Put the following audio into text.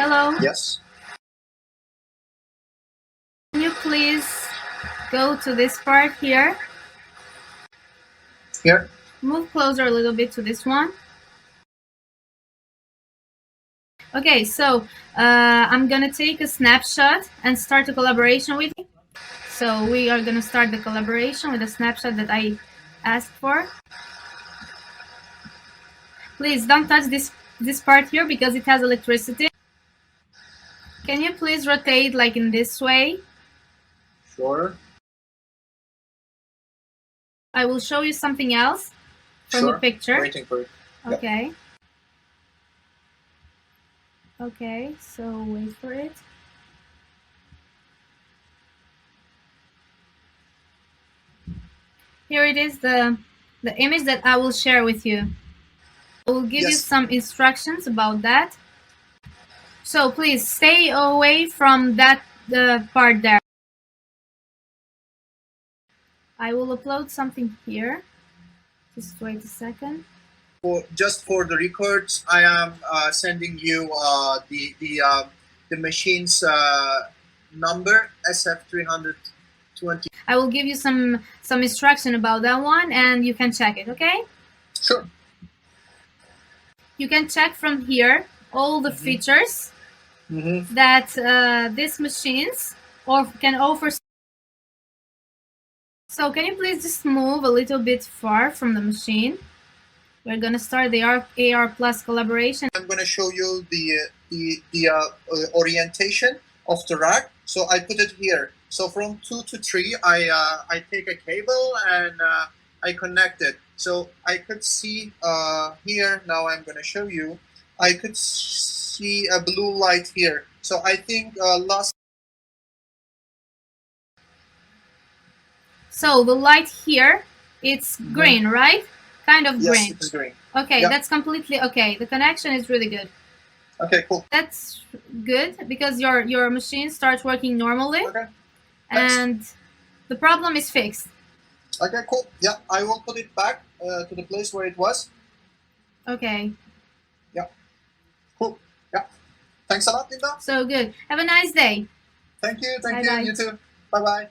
Hello. Yes. Can you please go to this part here? Here. Move closer a little bit to this one. Okay, so I'm gonna take a snapshot and start a collaboration with you. So we are gonna start the collaboration with a snapshot that I asked for. Please don't touch this part here because it has electricity. Can you please rotate like in this way? Sure. I will show you something else from the picture. Waiting for it. Okay. Yep. Okay, so wait for it. Here it is, the image that I will share with you. I will give you some instructions about that. So please stay away from that part there. I will upload something here. Just wait a second. Just for the records, I am sending you the machine's number SF320. I will give you some instruction about that one, and you can check it. Okay? Sure. You can check from here all the features that these machines can offer. So can you please just move a little bit far from the machine? We're gonna start the AR Plus collaboration. I'm gonna show you the orientation of the rack. So I put it here. So from 2 to 3, I take a cable and I connect it. So I could see here. Now I'm gonna show you. I could see a blue light here. So I think last. So the light here, it's green, right? Kind of green. Yes, it's green. Okay, that's completely okay. The connection is really good. Okay, cool. That's good because your machine starts working normally. Okay. And the problem is fixed. Okay, cool. Yeah, I will put it back to the place where it was. Okay. Yeah. Cool. Yeah. Thanks a lot, Linda. So good. Have a nice day. Thank you. Thank Bye-bye. you. You too. Bye-bye.